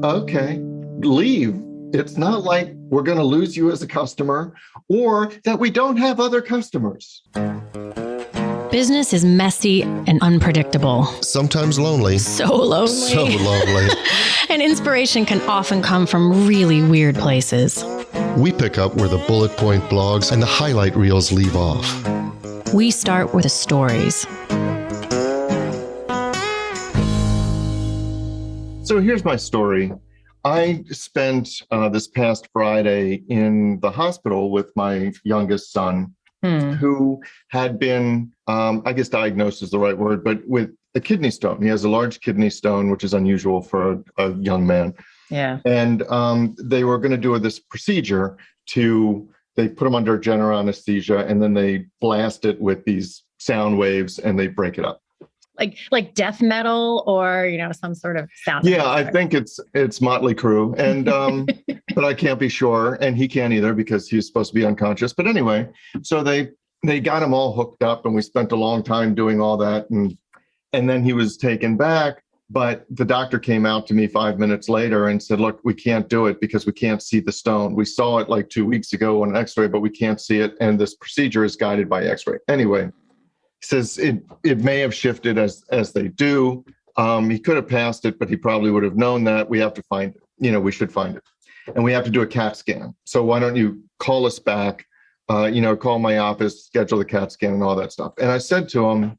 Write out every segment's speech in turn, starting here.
okay, leave. It's not like we're going to lose you as a customer or that we don't have other customers. Business is messy and unpredictable. Sometimes lonely. So lonely. So lonely. And inspiration can often come from really weird places. We pick up where the bullet point blogs and the highlight reels leave off. We start with the stories. So here's my story. I spent this past Friday in the hospital with my youngest son, who had been, I guess diagnosed is the right word, but with a kidney stone. He has a large kidney stone, which is unusual for a young man. Yeah. And they were going to do this procedure they put him under general anesthesia, and then they blast it with these sound waves and they break it up. Like death metal or, some sort of sound. Yeah, I think it's Motley Crue. And, but I can't be sure. And he can't either because he's supposed to be unconscious. But anyway, so they got him all hooked up and we spent a long time doing all that. And then he was taken back. But the doctor came out to me 5 minutes later and said, look, we can't do it because we can't see the stone. We saw it like 2 weeks ago on an x-ray, but we can't see it. And this procedure is guided by x-ray. Anyway, he says it may have shifted as they do. He could have passed it, but he probably would have known that. We have to find it. We should find it. And we have to do a CAT scan. So why don't you call us back, call my office, schedule the CAT scan and all that stuff. And I said to him,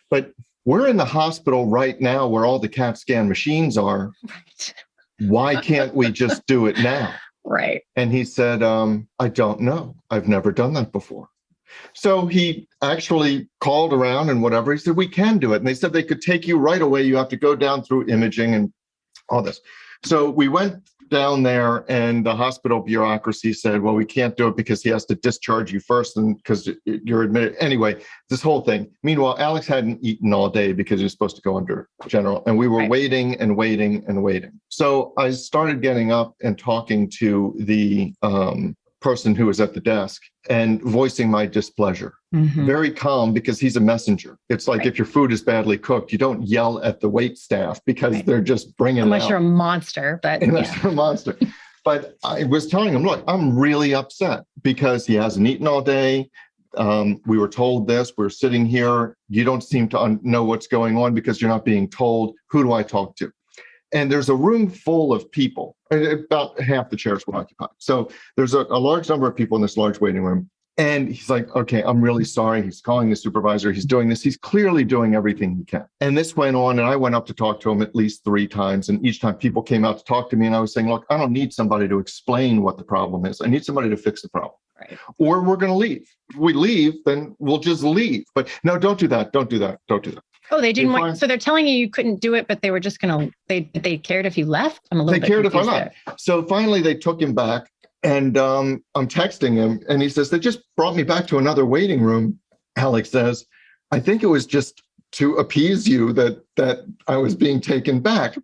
but we're in the hospital right now where all the CAT scan machines are. Right. Why can't we just do it now? Right. And he said, I don't know. I've never done that before. So he actually called around and whatever. He said, we can do it. And they said they could take you right away. You have to go down through imaging and all this. So we went down there and the hospital bureaucracy said, well, we can't do it because he has to discharge you first and because you're admitted. Anyway, this whole thing. Meanwhile, Alex hadn't eaten all day because he was supposed to go under general. And we were waiting and waiting and waiting. So I started getting up and talking to the person who was at the desk and voicing my displeasure. Mm-hmm. Very calm because he's a messenger. It's like if your food is badly cooked, you don't yell at the wait staff because they're just bringing Unless it out. You're a monster, but Unless you're a monster. But I was telling him, look, I'm really upset because he hasn't eaten all day. We were told this. We're sitting here. You don't seem to know what's going on because you're not being told. Who do I talk to? And there's a room full of people. About half the chairs were occupied. So there's a large number of people in this large waiting room. And he's like, okay, I'm really sorry. He's calling the supervisor. He's doing this. He's clearly doing everything he can. And this went on. And I went up to talk to him at least 3 times. And each time people came out to talk to me. And I was saying, look, I don't need somebody to explain what the problem is. I need somebody to fix the problem. Right. Or we're going to leave. If we leave, then we'll just leave. But no, don't do that. Don't do that. Don't do that. Oh, they didn't want. So they're telling you couldn't do it, but they were just going to. They cared if you left. I'm a little. They cared if I left. So finally, they took him back, and I'm texting him, and he says they just brought me back to another waiting room. Alex says, I think it was just to appease you that I was being taken back.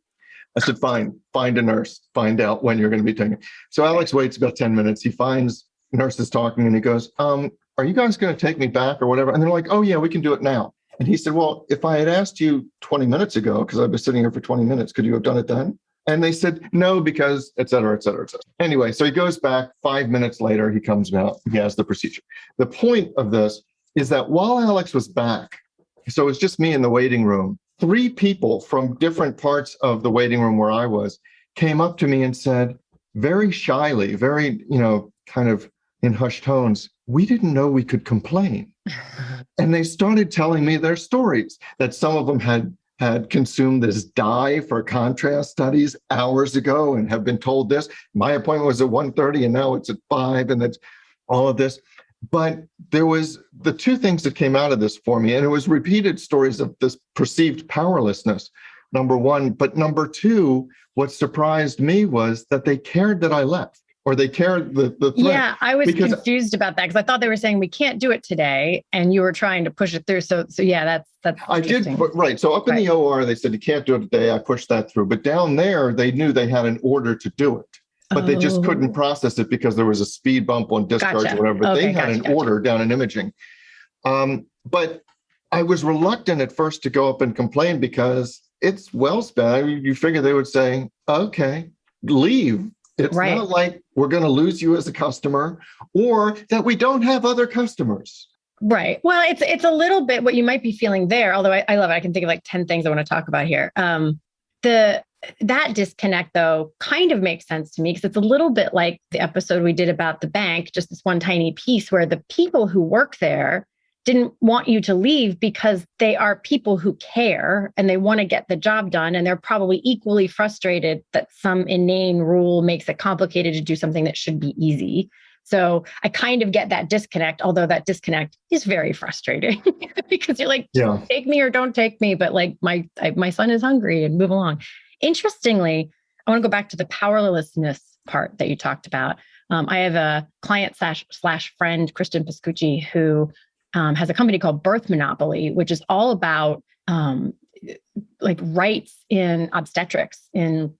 I said, fine, find a nurse, find out when you're going to be taken. So Alex waits about 10 minutes. He finds nurses talking, and he goes, are you guys going to take me back or whatever? And they're like, oh yeah, we can do it now. And he said, well, if I had asked you 20 minutes ago, because I've been sitting here for 20 minutes, could you have done it then? And they said, no, because et cetera, et cetera, et cetera. Anyway, so he goes back 5 minutes later, he comes out, he has the procedure. The point of this is that while Alex was back, so it's just me in the waiting room, 3 people from different parts of the waiting room where I was came up to me and said, very shyly, very, kind of in hushed tones, we didn't know we could complain. And they started telling me their stories, that some of them had consumed this dye for contrast studies hours ago and have been told this. My appointment was at 1:30 and now it's at 5 and that's all of this. But there was the 2 things that came out of this for me, and it was repeated stories of this perceived powerlessness, number 1. But number 2, what surprised me was that they cared that I left. Or they cared the threat. Yeah, I was confused about that because I thought they were saying we can't do it today, and you were trying to push it through. So yeah, that's. I did right. So up in the OR, they said you can't do it today. I pushed that through, but down there, they knew they had an order to do it, but they just couldn't process it because there was a speed bump on discharge or whatever. But they had an order down in imaging. But I was reluctant at first to go up and complain because it's well spent. You figure they would say, okay. leave. It's Right. not like we're going to lose you as a customer or that we don't have other customers. Right. Well, it's a little bit what you might be feeling there, although I love it. I can think of like 10 things I want to talk about here. That disconnect, though, kind of makes sense to me because it's a little bit like the episode we did about the bank, just this one tiny piece where the people who work there didn't want you to leave because they are people who care and they want to get the job done. And they're probably equally frustrated that some inane rule makes it complicated to do something that should be easy. So I kind of get that disconnect, although that disconnect is very frustrating because you're like, Yeah. take me or don't take me. But like my son is hungry and move along. Interestingly, I want to go back to the powerlessness part that you talked about. I have a client slash friend, Kristen Pascucci, who has a company called Birth Monopoly, which is all about like rights in obstetrics, in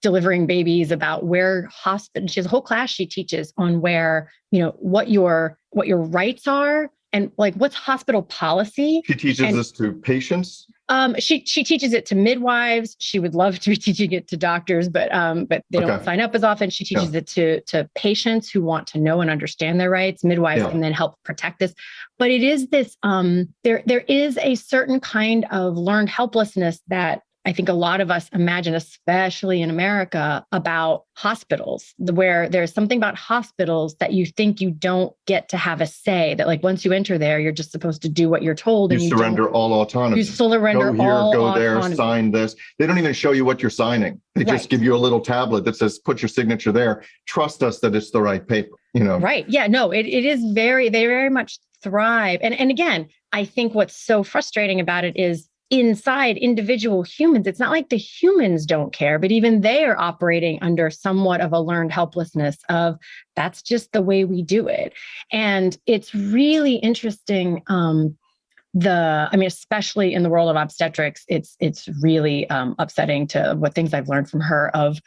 delivering babies, about where hospital. She has a whole class she teaches on where, what your rights are and like what's hospital policy. She teaches this to patients. She teaches it to midwives. She would love to be teaching it to doctors, but they don't sign up as often. She teaches it to patients who want to know and understand their rights. Midwives can then help protect this. But it is this, there is a certain kind of learned helplessness that I think a lot of us imagine, especially in America, about hospitals, where there's something about hospitals that you think you don't get to have a say, that like once you enter there, you're just supposed to do what you're told. You surrender all autonomy. You surrender go here, all go autonomy. there, sign this. They don't even show you what you're signing. They just give you a little tablet that says, put your signature there. Trust us that it's the right paper, Right. Yeah, no, it is they very much thrive. And again, I think what's so frustrating about it is inside individual humans, it's not like the humans don't care, but even they are operating under somewhat of a learned helplessness of that's just the way we do it. And it's really interesting. Especially in the world of obstetrics, it's really upsetting to what things I've learned from her of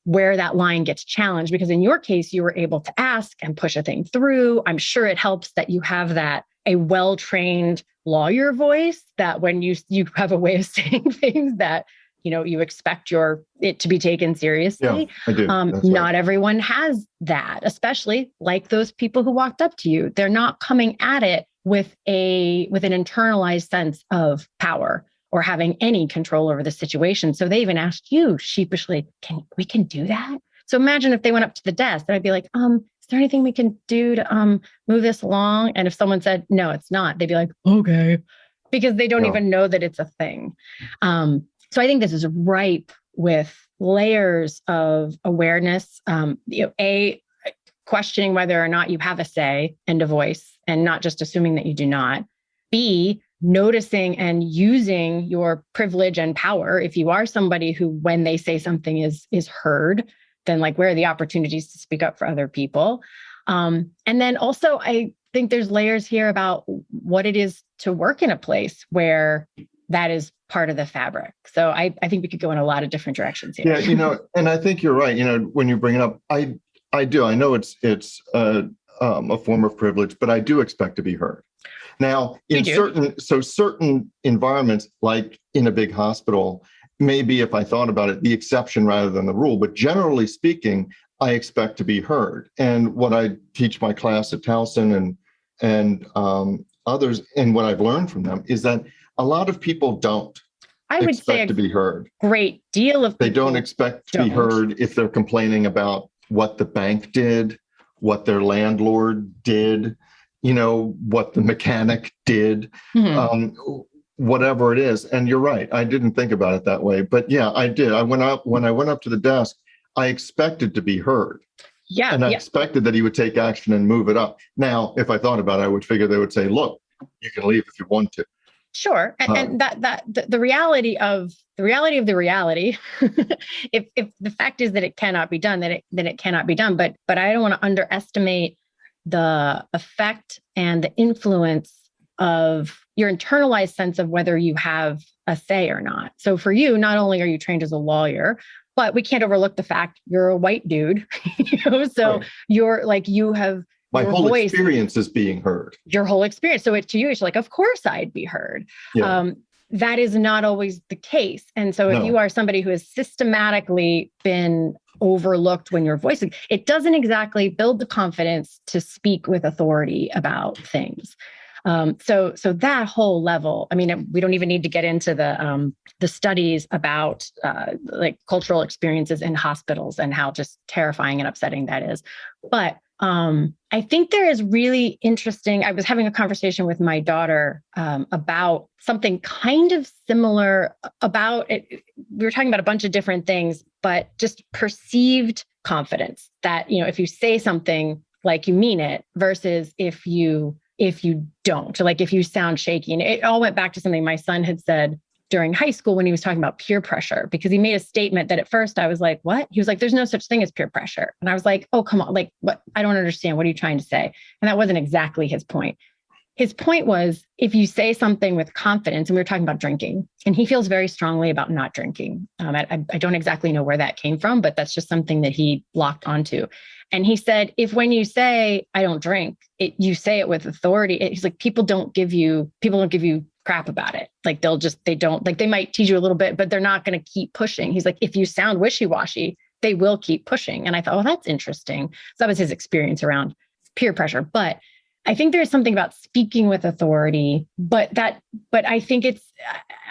where that line gets challenged, because in your case, you were able to ask and push a thing through. I'm sure it helps that you have a well-trained lawyer voice, that when you have a way of saying things that, you expect it to be taken seriously. Yeah, I do. Not everyone has that, especially like those people who walked up to you. They're not coming at it with an internalized sense of power or having any control over the situation. So they even asked you sheepishly, we can do that? So imagine if they went up to the desk and I'd be like, is there anything we can do to move this along? And if someone said, no, it's not, they'd be like, okay, because they don't even know that it's a thing. So I think this is ripe with layers of awareness, questioning whether or not you have a say and a voice, and not just assuming that you do not. B, noticing and using your privilege and power. If you are somebody who, when they say something is heard, then like, where are the opportunities to speak up for other people? And then also, I think there's layers here about what it is to work in a place where that is part of the fabric. So I think we could go in a lot of different directions here. Yeah, and I think you're right. When you bring it up, I know it's a form of privilege, but I do expect to be heard. Now, in certain environments, like in a big hospital, maybe if I thought about it, the exception rather than the rule. But generally speaking, I expect to be heard. And what I teach my class at Towson and others, and what I've learned from them, is that a lot of people don't expect to be heard. Great deal of people they don't expect to be heard if they're complaining about what the bank did, what their landlord did, what the mechanic did. Whatever it is. And you're right. I didn't think about it that way, but yeah, I did. When I went up to the desk, I expected to be heard. Yeah. And I expected that he would take action and move it up. Now, if I thought about it, I would figure they would say, look, you can leave if you want to. Sure. And the reality of the reality, if the fact is that it cannot be done, then it cannot be done. But I don't want to underestimate the effect and the influence of your internalized sense of whether you have a say or not. So for you, not only are you trained as a lawyer, but we can't overlook the fact you're a white dude, so right. You're like, you have my whole experience is being heard. Your whole experience. So to you, it's like, of course I'd be heard. Yeah. that is not always the case. And so if No. you are somebody who has systematically been overlooked when you're voicing, it doesn't exactly build the confidence to speak with authority about things. So that whole level, I mean, we don't even need to get into the studies about like cultural experiences in hospitals and how just terrifying and upsetting that is. But I think there is really interesting. I was having a conversation with my daughter about something kind of similar about it. We were talking about a bunch of different things, but just perceived confidence that, you know, if you say something like you mean it versus if you don't, like if you sound shaky. And it all went back to something my son had said during high school when he was talking about peer pressure, because he made a statement that at first I was like, what? He was like, there's no such thing as peer pressure. And I was like, oh, come on. Like, what? I don't understand. What are you trying to say? And that wasn't exactly his point. His point was, if you say something with confidence, and we were talking about drinking, and he feels very strongly about not drinking. I don't exactly know where that came from, but that's just something that he locked onto. And he said, if when you say, I don't drink, you say it with authority, he's like, people don't give you crap about it. Like they might tease you a little bit, but they're not going to keep pushing. He's like, if you sound wishy-washy, they will keep pushing. And I thought, well, that's interesting. So that was his experience around peer pressure. But I think there's something about speaking with authority, but I think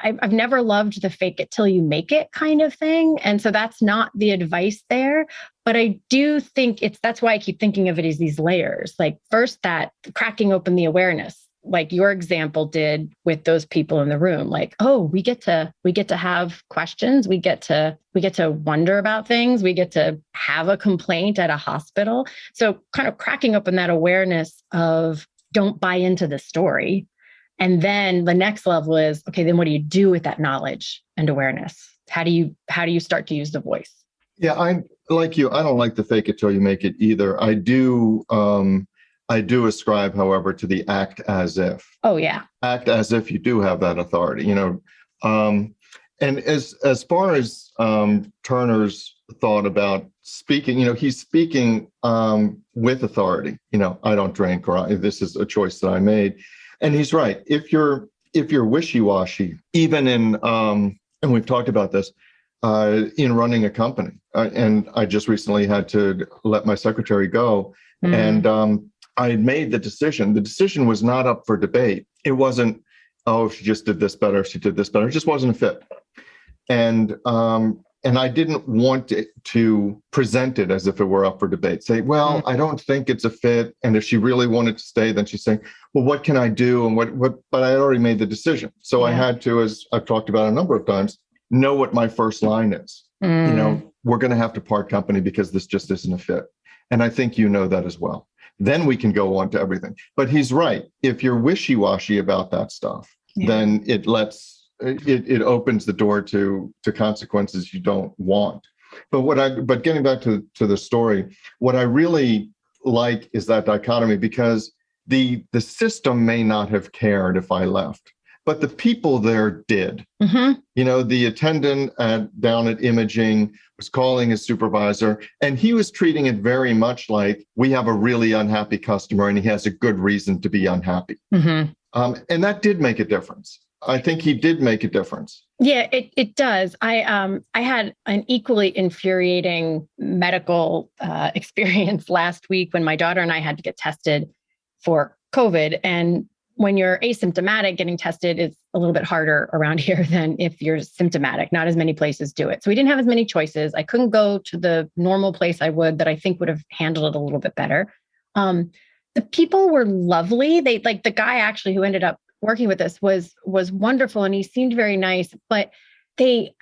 I've never loved the fake it till you make it kind of thing. And so that's not the advice there. But I do think that's why I keep thinking of it as these layers. Like first, that cracking open the awareness, like your example did with those people in the room, like, oh, we get to have questions. We get to wonder about things. We get to have a complaint at a hospital. So kind of cracking open that awareness of don't buy into the story. And then the next level is, okay, then what do you do with that knowledge and awareness? How do you start to use the voice? Yeah, I like you. I don't like the fake it till you make it either. I do ascribe, however, to the act as if. Oh, yeah. Act as if you do have that authority, you know. And as far as Turner's thought about speaking, you know, he's speaking with authority. You know, I don't drink, or this is a choice that I made. And he's right. If you're wishy-washy, even in, and we've talked about this, in running a company, and I just recently had to let my secretary go, and I had made the decision. The decision was not up for debate. It wasn't, oh, she just did this better, she did this better. It just wasn't a fit. And I didn't want to present it as if it were up for debate. Say, well, I don't think it's a fit. And if she really wanted to stay, then she's saying, well, what can I do? And what? But I had already made the decision. So I had to, as I've talked about a number of times, know what my first line is. You know, we're going to have to part company because this just isn't a fit. And I think you know that as well. Then we can go on to everything. But he's right. If you're wishy-washy about that stuff, then it opens the door to consequences you don't want. But getting back to the story, what I really like is that dichotomy, because the system may not have cared if I left, but the people there did. You know, the attendant down at imaging was calling his supervisor, and he was treating it very much like, we have a really unhappy customer and he has a good reason to be unhappy. And that did make a difference. I think he did make a difference. Yeah, it does. I had an equally infuriating medical experience last week when my daughter and I had to get tested for COVID. And when you're asymptomatic, getting tested is a little bit harder around here than if you're symptomatic. Not as many places do it. So we didn't have as many choices. I couldn't go to the normal place I would that I think would have handled it a little bit better. The people were lovely. They, like, the guy actually who ended up working with us was wonderful, and he seemed very nice, but the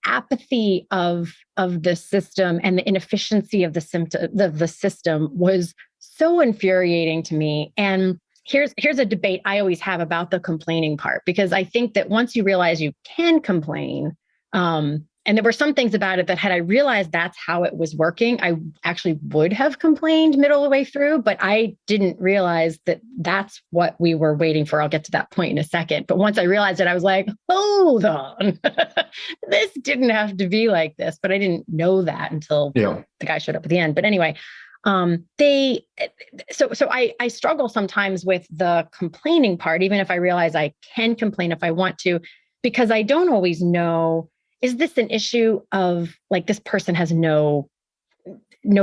apathy of the system and the inefficiency of the system was so infuriating to me. And here's a debate I always have about the complaining part, because I think that once you realize you can complain, and there were some things about it that had I realized that's how it was working, I actually would have complained middle of the way through, but I didn't realize that that's what we were waiting for. I'll get to that point in a second. But once I realized it, I was like, hold on, this didn't have to be like this, but I didn't know that until the guy showed up at the end. But anyway, I struggle sometimes with the complaining part, even if I realize I can complain if I want to, because I don't always know, is this an issue of like, this person has no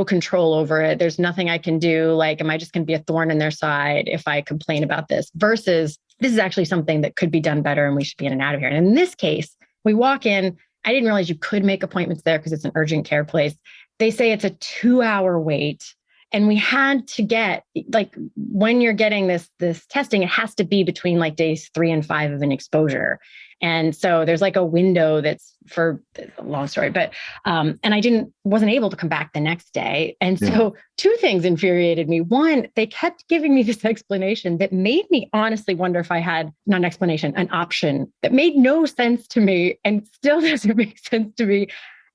control over it. There's nothing I can do. Like, am I just going to be a thorn in their side if I complain about this versus this is actually something that could be done better and we should be in and out of here. And in this case, we walk in, I didn't realize you could make appointments there because it's an urgent care place. They say it's a 2-hour wait. And we had to get, like, when you're getting this testing, it has to be between like days 3 and 5 of an exposure. And so there's like a window that's for a long story, but, and I wasn't able to come back the next day. And so two things infuriated me. One, they kept giving me this explanation that made me honestly wonder if I had, not an explanation, an option that made no sense to me and still doesn't make sense to me.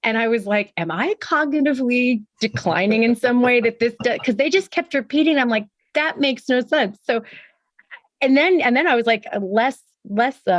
And I was like, am I cognitively declining in some way that this does? Because they just kept repeating. I'm like, that makes no sense. So, and then I was like less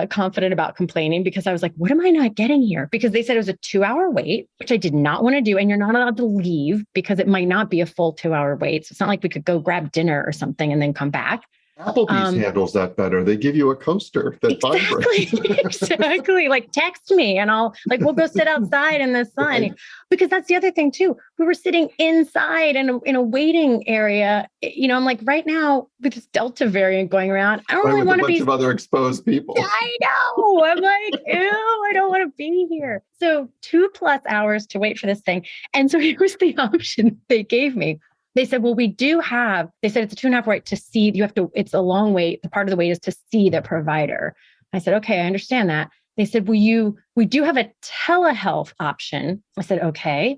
confident about complaining because I was like, what am I not getting here? Because they said it was a 2-hour wait, which I did not want to do. And you're not allowed to leave because it might not be a full 2-hour wait. So it's not like we could go grab dinner or something and then come back. Applebee's handles that better. They give you a coaster that vibrates. Exactly. Like, text me and we'll go sit outside in the sun. Right. Because that's the other thing too. We were sitting inside in a waiting area. You know, I'm like, right now with this Delta variant going around, I don't really want to be a bunch of other exposed people. I know. I'm like, ew, I don't want to be here. So 2+ hours to wait for this thing. And so here's the option they gave me. They said, well, they said it's a 2.5 wait to see, it's a long wait. The part of the wait is to see the provider. I said, okay, I understand that. They said, we do have a telehealth option. I said, okay.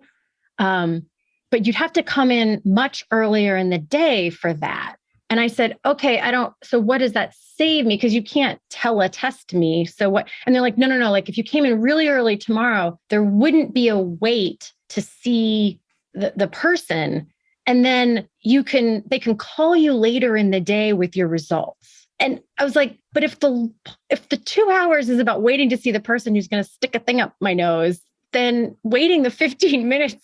But you'd have to come in much earlier in the day for that. And I said, okay, so what does that save me? Because you can't teletest me. So what? And they're like, no. Like, if you came in really early tomorrow, there wouldn't be a wait to see the person. And then they can call you later in the day with your results. And I was like, but if the 2 hours is about waiting to see the person who's going to stick a thing up my nose, then waiting the 15 minutes,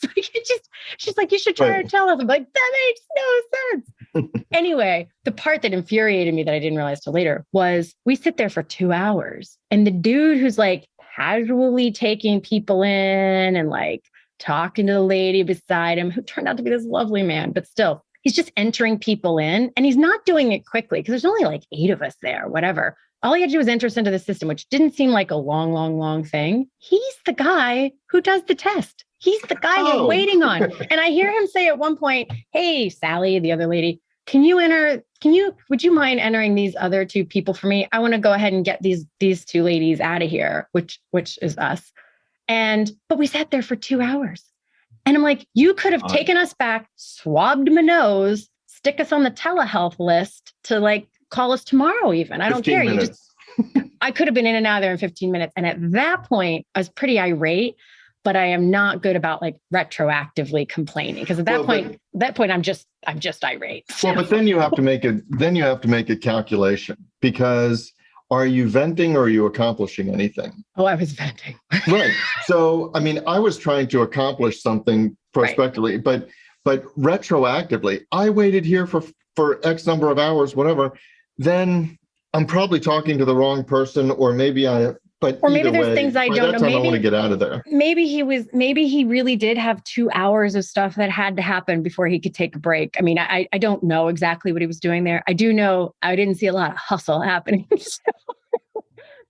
she's like, you should try our telehealth. I'm like, that makes no sense. Anyway, the part that infuriated me that I didn't realize till later was we sit there for 2 hours and the dude who's like casually taking people in and like talking to the lady beside him, who turned out to be this lovely man, but still, he's just entering people in and he's not doing it quickly because there's only like 8 of us there, whatever. All he had to do was enter us into the system, which didn't seem like a long thing. He's the guy who does the test. He's the guy we're waiting on. And I hear him say at one point, hey, Sally, the other lady, would you mind entering these other 2 people for me? I want to go ahead and get these 2 ladies out of here, which is us. But we sat there for 2 hours and I'm like, you could have taken us back, swabbed my nose, stick us on the telehealth list to like call us tomorrow even. I don't care. I could have been in and out of there in 15 minutes. And at that point, I was pretty irate, but I am not good about like retroactively complaining. Because at that point, I'm just irate. Well, but then you have to make a calculation because are you venting or are you accomplishing anything? Oh, I was venting. Right. So, I mean, I was trying to accomplish something prospectively, right. but retroactively, I waited here for X number of hours, whatever. Then I'm probably talking to the wrong person, or maybe maybe there's things I don't know. Maybe I want to get out of there. Maybe he really did have 2 hours of stuff that had to happen before he could take a break. I mean, I don't know exactly what he was doing there. I do know I didn't see a lot of hustle happening. So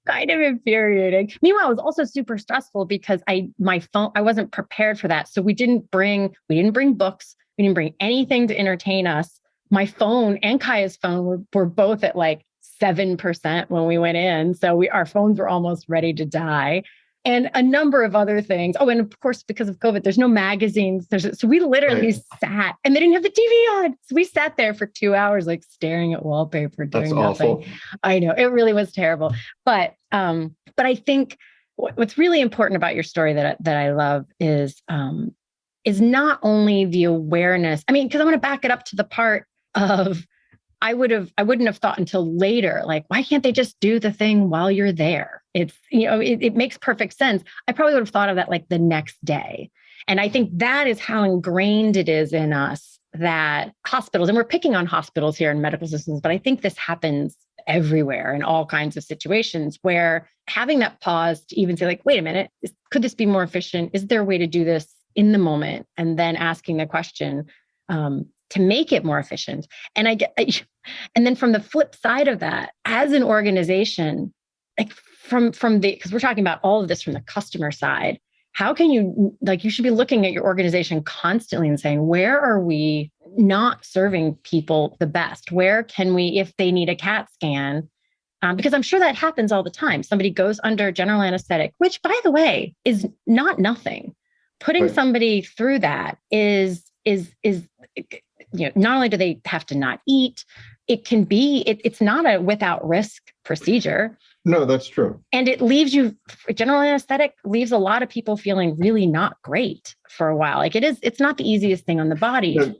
kind of infuriating. Meanwhile, it was also super stressful because my phone, I wasn't prepared for that. So we didn't bring books. We didn't bring anything to entertain us. My phone and Kaya's phone were both at like 7% when we went in. So our phones were almost ready to die. And a number of other things. Oh, and of course, because of COVID, there's no magazines. So we literally sat, and they didn't have the TV on. So we sat there for 2 hours, like staring at wallpaper, doing nothing. Awful. I know, it really was terrible. But I think what's really important about your story that I love is not only the awareness. I mean, because I want to back it up to the part of I wouldn't have thought until later, like, why can't they just do the thing while you're there? It's, it makes perfect sense. I probably would have thought of that like the next day. And I think that is how ingrained it is in us that hospitals, and we're picking on hospitals here in medical systems, but I think this happens everywhere in all kinds of situations where having that pause to even say like, wait a minute, could this be more efficient? Is there a way to do this in the moment? And then asking the question to make it more efficient. And and then from the flip side of that, as an organization, like because we're talking about all of this from the customer side, how can you, you should be looking at your organization constantly and saying, where are we not serving people the best? Where can we, if they need a CAT scan, because I'm sure that happens all the time. Somebody goes under general anesthetic, which by the way, is not nothing. Putting somebody through that is, not only do they have to not eat, it can be, it's not a without risk procedure. No, that's true. And it leaves you, general anesthetic leaves a lot of people feeling really not great for a while. It's not the easiest thing on the body.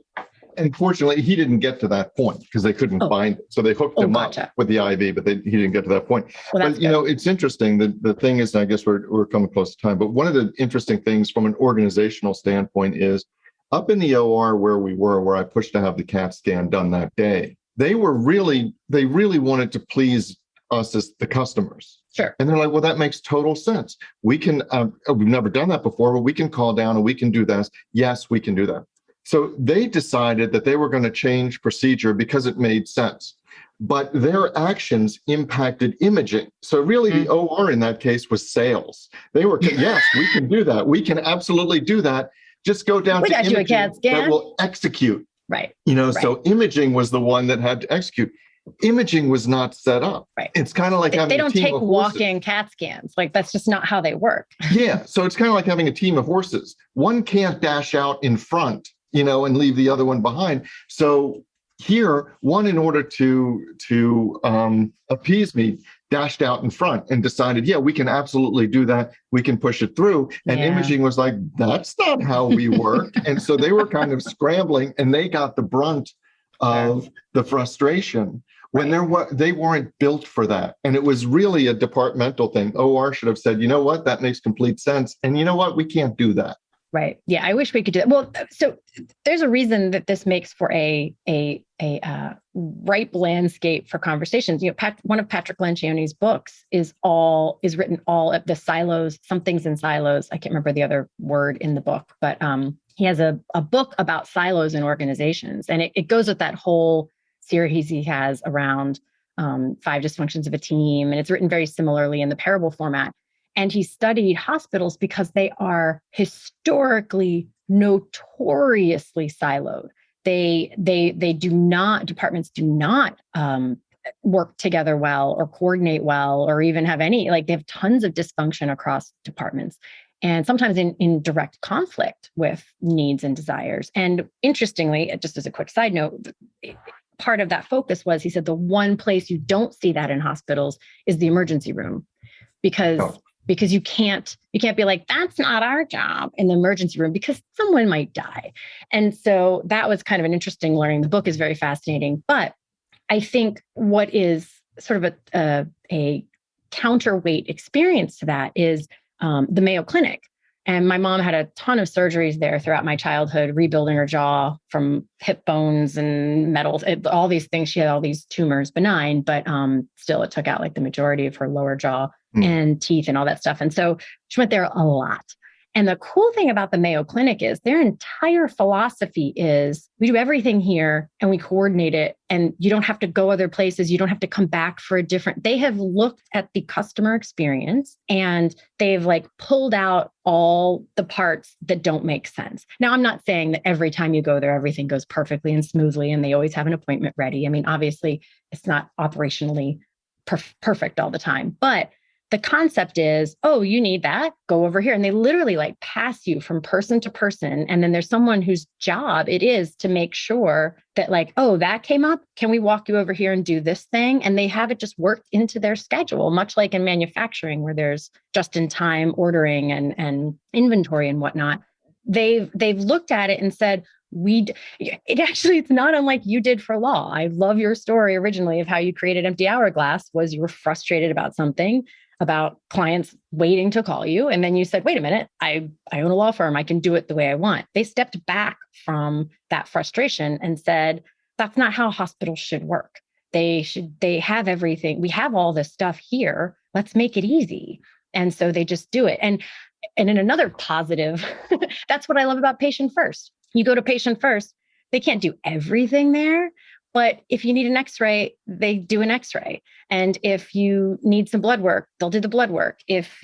And fortunately, he didn't get to that point because they couldn't find it. So they hooked him up with the IV, but he didn't get to that point. Well, but, it's interesting. The thing is, I guess we're coming close to time, but one of the interesting things from an organizational standpoint is up in the OR where I pushed to have the CAT scan done that day, they really wanted to please us as the customers. Sure. And they're like, well, that makes total sense. We can, we've never done that before, but we can call down and we can do this. Yes, we can do that. So they decided that they were going to change procedure because it made sense. But their actions impacted imaging. So really the OR in that case was sales. They were, yes, we can do that. We can absolutely do that. Just go down to imaging a CAT scan that will execute. Right. So imaging was the one that had to execute. Imaging was not set up. Right. It's kind of like having they don't a team take of walk-in CAT scans. That's just not how they work. Yeah. So it's kind of like having a team of horses. One can't dash out in front, and leave the other one behind. So here, one, in order to appease me, dashed out in front and decided, yeah, we can absolutely do that. We can push it through. And imaging was like, that's not how we work. And so they were kind of scrambling, and they got the brunt of the frustration when they weren't built for that. And it was really a departmental thing. OR should have said, you know what, that makes complete sense. And you know what, we can't do that. Right. Yeah, I wish we could do that. Well, so there's a reason that this makes for a ripe landscape for conversations. One of Patrick Lencioni's books is written all of the silos, some things in silos. I can't remember the other word in the book, but he has a book about silos in organizations, and it goes with that whole series he has around 5 dysfunctions of a team, and it's written very similarly in the parable format. And he studied hospitals because they are historically notoriously siloed. Departments do not work together well or coordinate well or even have any, they have tons of dysfunction across departments and sometimes in direct conflict with needs and desires. And interestingly, just as a quick side note, part of that focus was, he said, the one place you don't see that in hospitals is the emergency room, because you can't be like, that's not our job in the emergency room because someone might die. And so that was kind of an interesting learning. The book is very fascinating, but I think what is sort of a counterweight experience to that is the Mayo Clinic. And my mom had a ton of surgeries there throughout my childhood, rebuilding her jaw from hip bones and metals, all these things. She had all these tumors, benign, but still it took out the majority of her lower jaw and teeth and all that stuff. And so she went there a lot. And the cool thing about the Mayo Clinic is their entire philosophy is we do everything here and we coordinate it, and you don't have to go other places. You don't have to come back for they have looked at the customer experience and they've pulled out all the parts that don't make sense. Now, I'm not saying that every time you go there, everything goes perfectly and smoothly and they always have an appointment ready. I mean, obviously it's not operationally perfect all the time, but the concept is, oh, you need that, go over here. And they literally pass you from person to person. And then there's someone whose job it is to make sure that oh, that came up. Can we walk you over here and do this thing? And they have it just worked into their schedule, much like in manufacturing where there's just in time ordering and inventory and whatnot. They've looked at it and said, it's not unlike you did for law. I love your story originally of how you created Empty Hourglass. Was you were frustrated about something. about clients waiting to call you. And then you said, wait a minute, I own a law firm. I can do it the way I want. They stepped back from that frustration and said, that's not how hospitals should work. They have everything. We have all this stuff here. Let's make it easy. And so they just do it. And in another positive, that's what I love about Patient First. You go to Patient First, they can't do everything there. But if you need an x-ray, they do an x-ray. And if you need some blood work, they'll do the blood work. If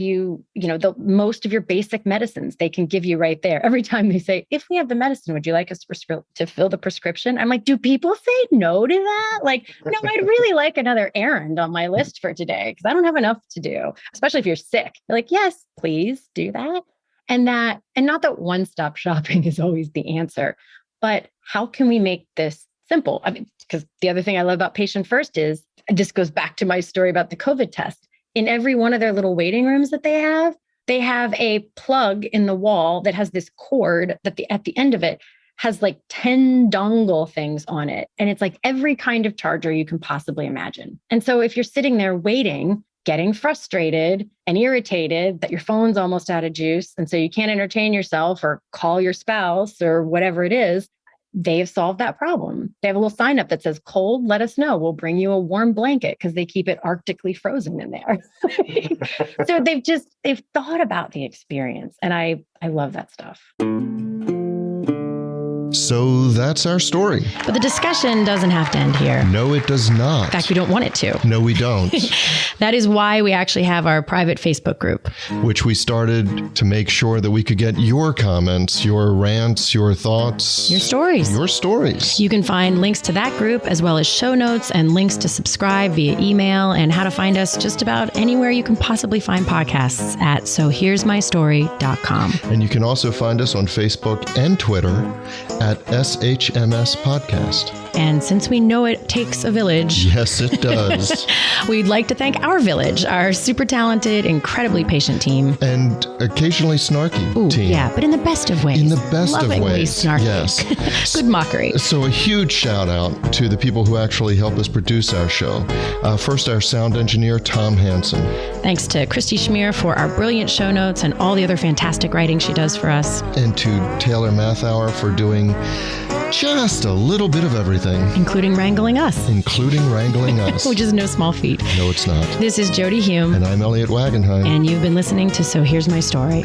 most of your basic medicines, they can give you right there. Every time they say, if we have the medicine, would you like us to fill the prescription? I'm like, do people say no to that? Like, no, I'd really like another errand on my list for today because I don't have enough to do, especially if you're sick. You're like, yes, please do that. And not that one-stop shopping is always the answer, but how can we make this simple? I mean, because the other thing I love about Patient First is, this goes back to my story about the COVID test. In every one of their little waiting rooms that they have a plug in the wall that has this cord that at the end of it has like 10 dongle things on it. And it's like every kind of charger you can possibly imagine. And so if you're sitting there waiting, getting frustrated and irritated that your phone's almost out of juice, and so you can't entertain yourself or call your spouse or whatever it is, they've solved that problem. They have a little sign up that says, cold, let us know. We'll bring you a warm blanket because they keep it arctically frozen in there. So they've thought about the experience. And I love that stuff. So that's our story. But the discussion doesn't have to end here. No, it does not. In fact, we don't want it to. No, we don't. That is why we actually have our private Facebook group, which we started to make sure that we could get your comments, your rants, your thoughts, your stories. Your stories. You can find links to that group as well as show notes and links to subscribe via email and how to find us just about anywhere you can possibly find podcasts at sohere'smystory.com. And you can also find us on Facebook and Twitter at SHMS Podcast. And since we know it takes a village. Yes, it does. We'd like to thank our village, our super talented, incredibly patient team. And occasionally snarky team. Yeah, but in the best of ways. In the best of ways. Snarky. Yes. Good mockery. So a huge shout out to the people who actually help us produce our show. First, our sound engineer, Tom Hansen. Thanks to Christy Schmier for our brilliant show notes and all the other fantastic writing she does for us. And to Taylor Mathauer for doing just a little bit of everything. Including wrangling us. Which is no small feat. No, it's not. This is Jody Hume. And I'm Elliot Wagenheim. And you've been listening to So Here's My Story.